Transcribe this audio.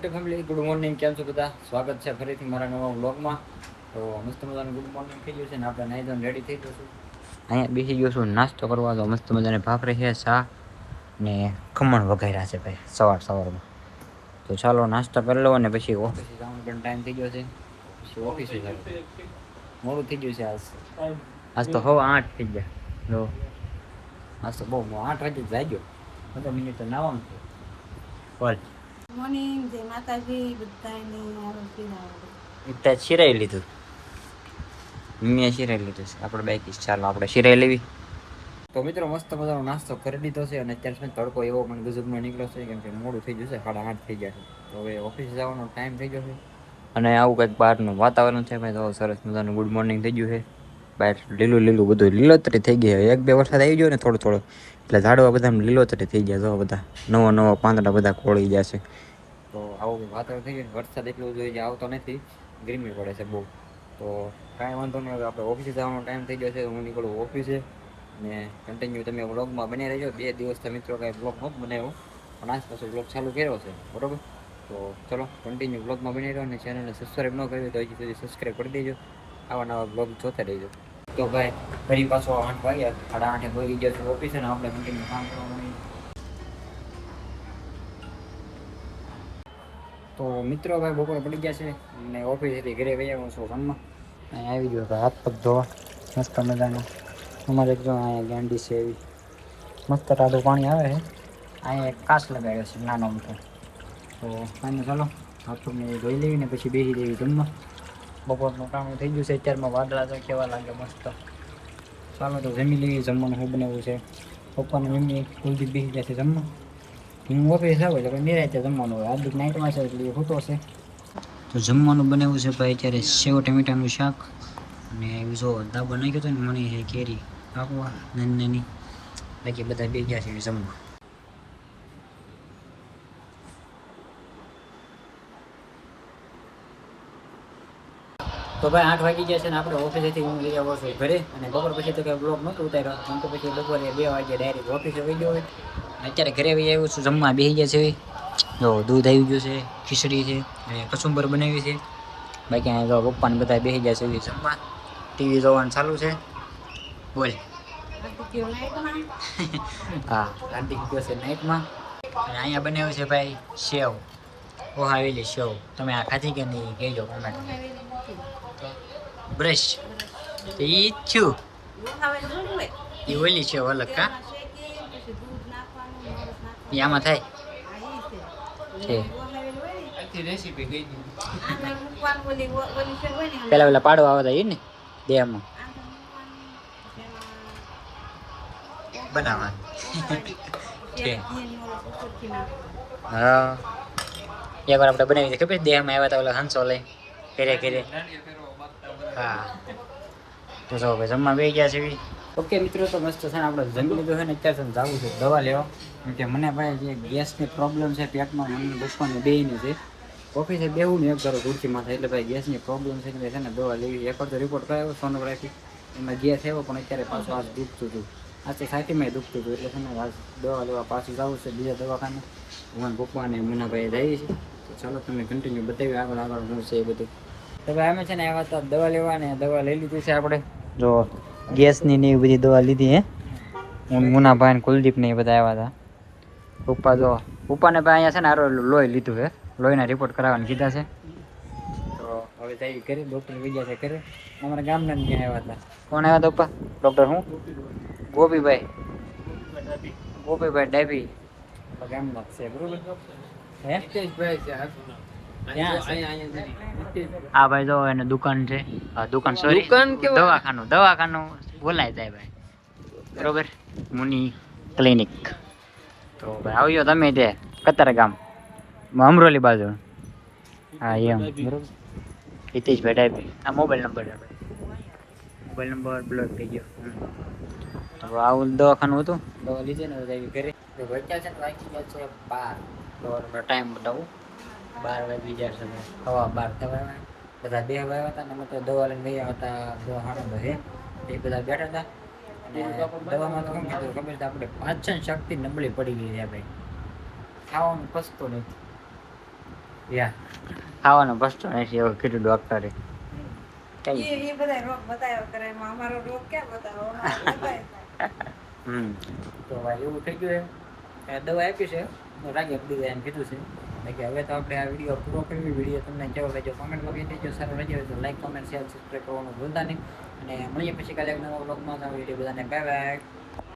Family good morning, કેમ છો બધા? સ્વાગત છે ફરીથી મારા નવા વ્લોગમાં. તો મસ્ત મજાનું ગુડ મોર્નિંગ થઈ ગયું છે ને આપણે નાઈ ધોઈને રેડી થઈ ગયું છું. અહીંયા બેસી ગયો છું નાસ્તો કરવા. તો મસ્ત મજાને ભાખરી છે, ચા ને ખમણ વઘાર્યા છે ભાઈ સવારમાં. તો ચાલો નાસ્તો કરી લો અને પછી ઓફિસે જવાનો પણ ટાઈમ થઈ ગયો છે. પછી ઓફિસે ચાલો, મોડું થઈ ગયું છે આજ તો હવે 8 થઈ ગયા. જો આજ તો બહુ 8 વાગે જાગ્યો. 15 મિનિટ તો નાવાનું છે. બોલ મોર્નિંગ, જય માતાજી બધાને. ત્યાં શિરાઈ લીધું, મેં શિરાઈ લીધું છે. આપણે બાકી ચાલો આપણે શિરાઈ લેવી. તો મિત્રો મસ્ત મજાનો નાસ્તો કરી દીધો છે અને અત્યારે સુધી તડકો એવો પણ ગજબનો નીકળ્યો છે, કેમ કે મોડું થઈ ગયું છે, 8:30 થઈ ગયા છે. તો હવે ઓફિસ જવાનો ટાઈમ થઈ ગયો છે અને આવું કંઈક બહારનું વાતાવરણ છે ભાઈ. તો સરસ મજાનું ગુડ મોર્નિંગ થઈ ગયું છે. બહાર લીલું લીલું બધું લીલોતરી થઈ ગઈ. એક બે વરસાદ આવી ગયો ને થોડો થોડો, એટલે ઝાડવા બધા લીલોતરી થઈ ગયા. જો બધા નવા પાંદડા બધા ખોળી ગયા છે. તો આવું વાતાવરણ થઈ ગયું. વરસાદ એટલું જોઈએ આવતો નથી, ગરમી પડે છે બહુ. તો કાંઈ વાંધો નહીં. હવે આપણે ઓફિસે જવાનો ટાઈમ થઈ ગયો છે. હું નીકળું ઓફિસે ને કન્ટિન્યુ તમે વ્લોગમાં બની રહેજો. 2 દિવસથી મિત્રો કાંઈ વ્લોગ નહોતો બનાવ્યો, પણ આજ પાછો વ્લોગ ચાલુ કર્યો છે, બરોબર? તો ચલો કન્ટિન્યુ વ્લોગમાં બની રહ્યો અને ચેનલને સબસ્ક્રાઈબ ન કરી તો હજી સુધી સબસ્ક્રાઈબ કરી દેજો. આવા નવા વ્લોગ જોતા રહેજો. તો ભાઈ ફરી પાછો 8 વાગ્યા, 8:30 વાગી ગયા છે ઓફિસે ને આપણે કન્ટિન્યુ કામ કરવાનું. તો મિત્રો ભાઈ બપોરે પડી ગયા છે અને ઓફિસેથી ઘરે વહી આવ્યો છું રમવા. અહીં આવી ગયો હાથ પગ ધોવા મસ્ત મજાનો. અમારે જો અહીંયા ગાંડી છે એવી મસ્ત ટાઢું પાણી આવે છે. અહીંયા એક કાચ લગાવ્યો છે નાનો મોટો. તો આને ચાલો હાથ પગને ધોઈ લેવી ને પછી બેસી દેવી જમવા. બપોરનું કામ થઈ ગયું છે. અત્યારમાં વાદળા તો કેવા લાગે મસ્ત. ચાલો તો જમી લેવી. જમવાનું શું બનાવવું છે? પપ્પાને મમ્મી કુલદીપ બેસી ગયા છે જમવા. હું ઓફિસ આવું એટલે નિરાંતે જમવાનું હોય. આજની નાઇટમાં છે એટલે હોતો છે. તો જમવાનું બનાવ્યું છે ભાઈ અત્યારે સેવ ટમેટાનું શાક અને જો દાબો નાખ્યો હતો ને મણી છે કેરી આપવા નાની નાની. બાકી બધા બે ગયા છે જમવા. તો ભાઈ 8 વાગી ગયા છે ને આપણે ઓફિસેથી હું લઈ આવ્યો છું ઘરે. અને બપોર પછી તો કંઈ બ્લોગ નહોતો ઉતાર્યો, કેમ કે પછી બપોરે 2 વાગે ડાયરેક્ટ ઓફિસે વહી ગયો હોય. અત્યારે ઘરે વહી આવ્યો છું. જમવા બેસી ગયા છે. જો દૂધ આવી ગયું છે, ખીચડી છે અને કચુંબર બનાવી છે. બાકી અહીંયા જો પપ્પાને બધા બેસી ગયા છે જમવા. ટીવી જોવાનું ચાલુ છે. બોલ. હા, હાર્દિક ગયો છે નાઇટમાં. અને અહીંયા બનાવ્યું છે ભાઈ સેવ, ઓહાવેલી સેવ. તમે આ ખાધી કે નહીં કહેજો કોમેન્ટ. બ્રશ તો ઈ થયું એ ઓલી છે અલગ કા એ આમાં થાય છે. પેલા પેલા પાડવા આવતા એ ને દેહમાં બનાવવા. હા, એક વાર આપણે બનાવી દઈએ ખબર દેહમાં આવ્યા હતા ઓલા હંસો લઈ ઘરે. હા, તો જો ભાઈ જમવા બેસી ગયા છે. ઓકે મિત્રો, તો મસ્ત છે ને આપણે જમી લીધું છે ને અત્યારે જવું છે દવા લેવા. કેમ કે મને ભાઈ જે ગેસની પ્રોબ્લેમ છે પેટમાં, મને બપોરને બેયની છે. ઓફિસે બેહું ને એક કરો ખુરશીમાં થાય એટલે ભાઈ ગેસની પ્રોબ્લેમ છે એટલે છે ને દવા લેવી. એક વાર તો રિપોર્ટ કરાવ્યો સોનોગ્રાફી, એમાં ગેસ આવ્યો પણ અત્યારે પાછું હાથ દુખતું હતું. આજથી છાતીમાં દુખતું હતું એટલે છે ને આજ દવા લેવા પાછું જવું છે બીજા દવાખાને. હું પપ્પાને મુનાભાઈ જઈએ છીએ. તો ચાલો તમને કન્ટિન્યુ બતાવી આગળ શું છે એ બધું. તો ભાઈ અમે છે ને આવ્યા હતા દવા લેવા ને દવા લઈ લીધી છે આપણે. જો ગેસની ને એવી બધી દવા લીધી હે. હું મુનાભાઈ ને કુલદીપ ને એ બધા આવ્યા હતા. પપ્પા જો પપ્પાને ભાઈ અહીંયા છે ને આરો લોહી લીધું હે, લોહીના રિપોર્ટ કરાવવાને કીધા છે. તો હવે જઈ ઘરે, ડૉક્ટર વિજયા છે ઘરે. અમારા ગામના ત્યાં આવ્યા હતા. કોણ આવ્યા હતા પપ્પા? ડૉક્ટર હું ગોપીભાઈ ડાભી ગામના છે, બરોબર હે? હા ભાઈ જો એને દુકાન છે. દુકાન સોરી દવાખાનું બોલાય જાય ભાઈ, બરોબર. મુનિ ક્લિનિક. તો ભાઈ આવ્યો તમે તે કતારા ગામ અમરોલી બાજુ. હા એમ, બરોબર. હિતેશભાઈ ડાભી. આ મોબાઈલ નંબર બ્લોક થઈ ગયો. તો આવું દવાખાનું હતું, દવા લીધી ને આવી ઘરે. વચ્ચા છે ને વાગી ગયા છે 12. ટાઈમ બતાવું 12 વાગી ગયા છે. 12:15 થવા બધા બે આવ્યા હતા ને અમે તો દવા લઈને ગયા હતા. દવા એ બધા બેઠા હતા અને દવામાં તો શું કીધું ખબર છે આપણે પાચન શક્તિ નબળી પડી ગઈ છે ભાઈ. ખાવાનું પચતું નથી. યા ખાવાનો પ્રશ્ન નથી એવું કીધું ડૉક્ટરે એ બધા રોગ બતાવ્યા કરે એમાં અમારો રોગ ક્યાં બતાવો અમારો બતાય. તો ભાઈ એવું થઈ ગયું છે દવા આપી છે રાગે દીધા એમ કીધું છે કે હવે તો આપણે આ વિડીયો પૂરો કરવી. વિડીયો તમને કેવો લાગ્યો કોમેન્ટમાં કહી દેજો. સારો લાગ્યો તો લાઈક કોમેન્ટ શેર સબસ્ક્રાઈબ કરવાનું ભૂલતા નહીં અને મળીએ પછી કાલે એક નવા બ્લોગમાં. વિડીયો બધાને બાય બાય.